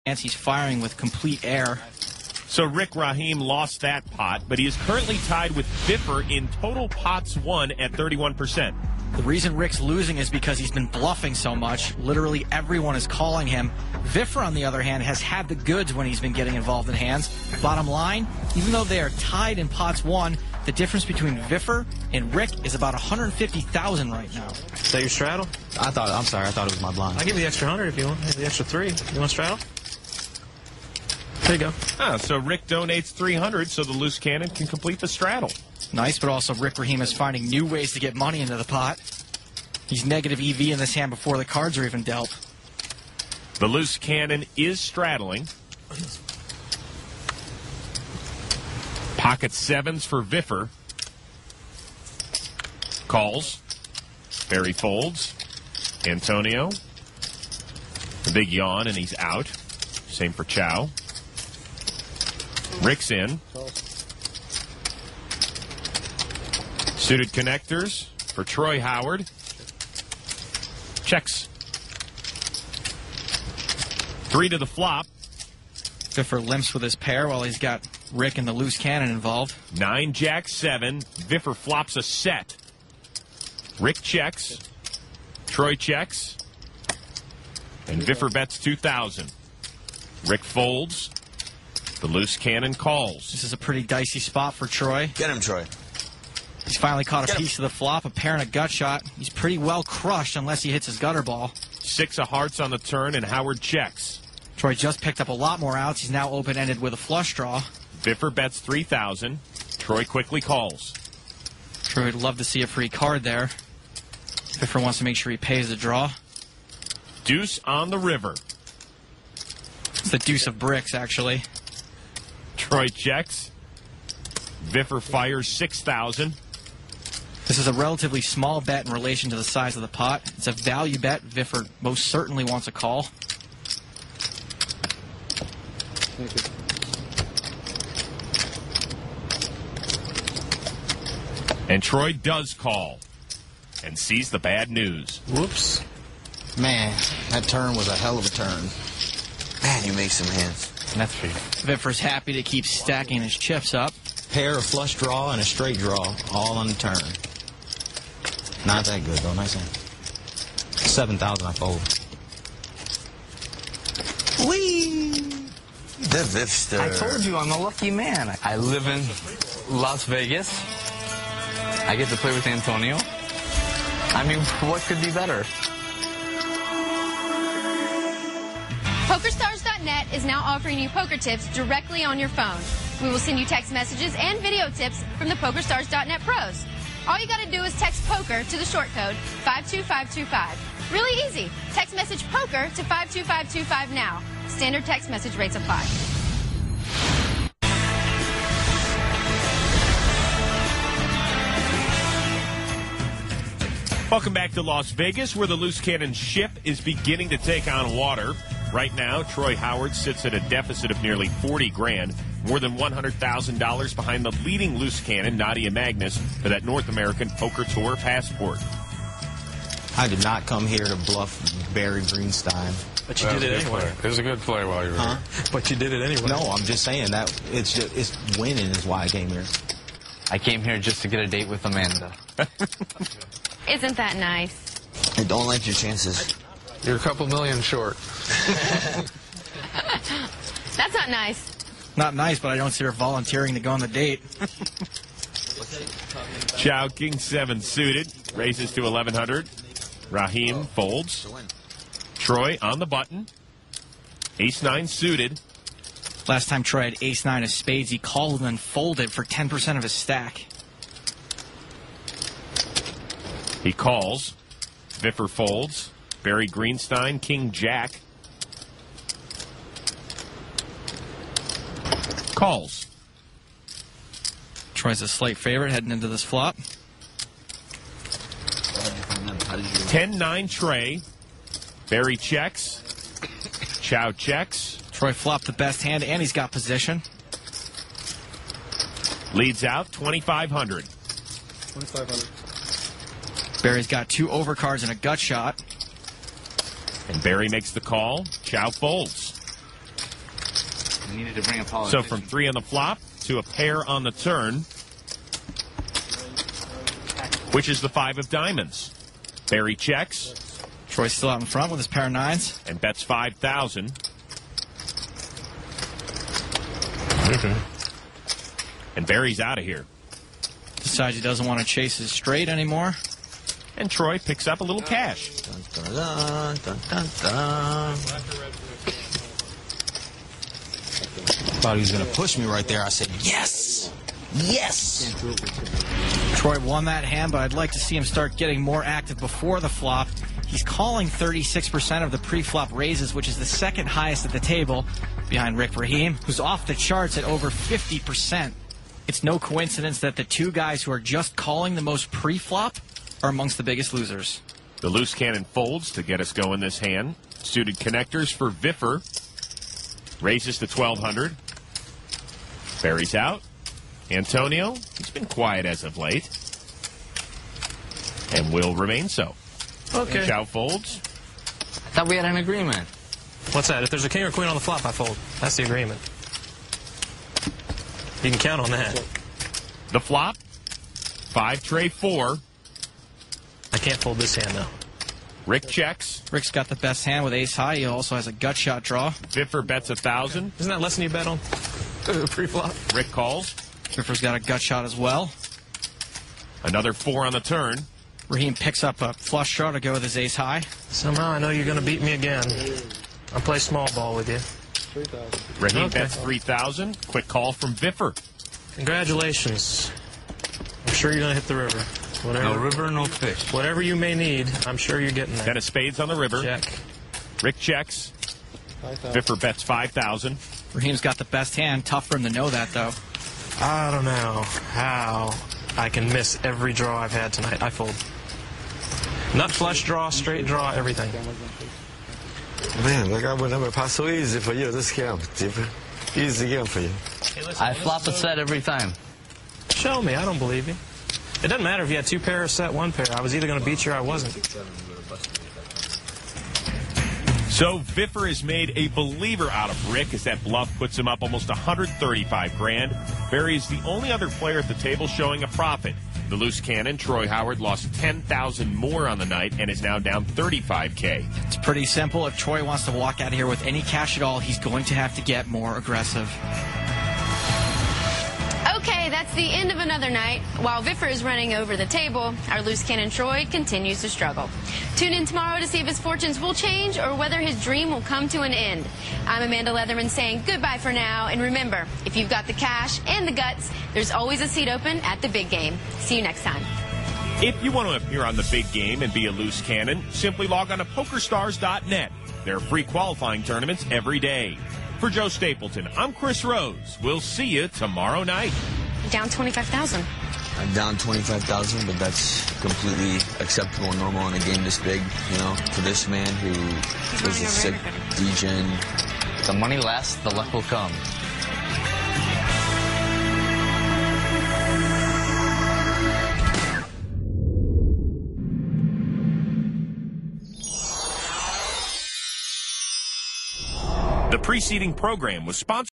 He's firing with complete air. So Rick Rahim lost that pot, but he is currently tied with Viffer in total pots won at 31%. The reason Rick's losing is because he's been bluffing so much. Literally everyone is calling him. Viffer, on the other hand, has had the goods when he's been getting involved in hands. Bottom line, even though they are tied in pots won, the difference between Viffer and Rick is about $150,000 right now. Is that your straddle? I'm sorry, I thought it was my blind. I'll give you the extra 100 if you want. The extra 3. You want straddle? There you go. So Rick donates 300 so the loose cannon can complete the straddle. Nice, but also Rick Rahim is finding new ways to get money into the pot. He's negative EV in this hand before the cards are even dealt. The loose cannon is straddling. Pocket sevens for Viffer. Calls. Barry folds. Antonio. The big yawn, and he's out. Same for Chow. Rick's in. Suited connectors for Troy Howard. Checks. 3 to the flop. Viffer limps with his pair while he's got Rick and the loose cannon involved. 9, Jack, 7. Viffer flops a set. Rick checks. Troy checks. And Viffer bets 2,000. Rick folds. The loose cannon calls. This is a pretty dicey spot for Troy. Get him, Troy. He's finally caught a piece of the flop, a pair and a gut shot. He's pretty well crushed unless he hits his gutter ball. 6 of hearts on the turn, and Howard checks. Troy just picked up a lot more outs. He's now open-ended with a flush draw. Viffer bets 3,000. Troy quickly calls. Troy would love to see a free card there. Viffer wants to make sure he pays the draw. Deuce on the river. It's the deuce of bricks, actually. Troy checks. Viffer fires 6,000. This is a relatively small bet in relation to the size of the pot. It's a value bet. Viffer most certainly wants a call. And Troy does call and sees the bad news. Whoops. Man, that turn was a hell of a turn. Man, you make some hands. That's for you. Viffer's happy to keep stacking his chips up. Pair, a flush draw, and a straight draw, all on the turn. Not that good, though. Nice hand. 7,000, I fold. Whee! The Vifster. I told you I'm a lucky man. I live in Las Vegas. I get to play with Antonio. I mean, what could be better? PokerStars.net is now offering you poker tips directly on your phone. We will send you text messages and video tips from the PokerStars.net pros. All you got to do is text POKER to the short code 52525. Really easy. Text message POKER to 52525 now. Standard text message rates apply. Welcome back to Las Vegas, where the loose cannon ship is beginning to take on water. Right now, Troy Howard sits at a deficit of nearly 40 grand, more than $100,000 behind the leading loose cannon, Nadia Magnus, for that North American Poker Tour passport. I did not come here to bluff Barry Greenstein. But you did it anyway. It was a good play while you were here. But you did it anyway. No, I'm just saying that it's winning is why I came here. I came here just to get a date with Amanda. Isn't that nice? Hey, don't like your chances. You're a couple million short. That's not nice. Not nice, but I don't see her volunteering to go on the date. Chow, King 7 suited, raises to 1,100. Rahim folds. Troy on the button. Ace 9 suited. Last time Troy had ace 9 of spades, he called and then folded for 10% of his stack. He calls. Viffer folds. Barry Greenstein, King Jack. Calls. Troy's a slight favorite heading into this flop. 10-9 Trey. Barry checks. Chow checks. Troy flopped the best hand, and he's got position. Leads out 2,500. 2,500. Barry's got 2 overcards and a gut shot. And Barry makes the call. Chow folds. I needed to bring a politician. So from 3 on the flop to a pair on the turn, which is the 5 of diamonds. Barry checks. Troy's still out in front with his pair of 9s. And bets 5,000. And Barry's out of here. Decides he doesn't want to chase his straight anymore. And Troy picks up a little cash. Dun, dun, dun, dun, dun, dun. Thought he was going to push me right there. I said, yes! Yes! Troy won that hand, but I'd like to see him start getting more active before the flop. He's calling 36% of the pre-flop raises, which is the second highest at the table, behind Rick Rahim, who's off the charts at over 50%. It's no coincidence that the two guys who are just calling the most pre-flop are amongst the biggest losers. The loose cannon folds to get us going this hand. Suited connectors for Viffer. Raises to 1,200. Barry's out. Antonio, he's been quiet as of late. And will remain so. Okay. Chow folds. I thought we had an agreement. What's that? If there's a king or queen on the flop, I fold. That's the agreement. You can count on that. The flop. 5 tray 4. I can't fold this hand, though. Rick checks. Rick's got the best hand with ace high. He also has a gut shot draw. Viffer bets 1,000. Isn't that less than you bet on pre-flop? Rick calls. Viffer's got a gut shot as well. Another 4 on the turn. Rahim picks up a flush draw to go with his ace high. Somehow I know you're going to beat me again. I'll play small ball with you. Rahim Okay. bets 3,000. Quick call from Viffer. Congratulations. I'm sure you're going to hit the river. Whatever, No river, no fish. whatever you may need, I'm sure you're getting that. 10 of spades on the river. Check. Rick checks. Viffer bets 5,000. Rahim's got the best hand. Tough for him to know that, though. I don't know how I can miss every draw I've had tonight. I fold. Nut flush draw, straight draw, everything. Man, look, I would never pass so easy for you. This game, easy game for you. Hey, listen, I flop a set every time. Show me. I don't believe you. It doesn't matter if you had 2 pair or set 1 pair. I was either going to beat you or I wasn't. So Viffer has made a believer out of Rick as that bluff puts him up almost 135 grand. Barry is the only other player at the table showing a profit. The loose cannon, Troy Howard, lost 10,000 more on the night and is now down 35K. It's pretty simple. If Troy wants to walk out of here with any cash at all, he's going to have to get more aggressive. Okay, that's the end of another night. While Viffer is running over the table, our loose cannon Troy continues to struggle. Tune in tomorrow to see if his fortunes will change or whether his dream will come to an end. I'm Amanda Leatherman saying goodbye for now. And remember, if you've got the cash and the guts, there's always a seat open at the big game. See you next time. If you want to appear on the big game and be a loose cannon, simply log on to PokerStars.net. There are free qualifying tournaments every day. For Joe Stapleton, I'm Chris Rose. We'll see you tomorrow night. Down 25,000. I'm down 25,000, but that's completely acceptable and normal in a game this big, you know, for this man who is a sick degen. The money lasts, the luck will come. The preceding program was sponsored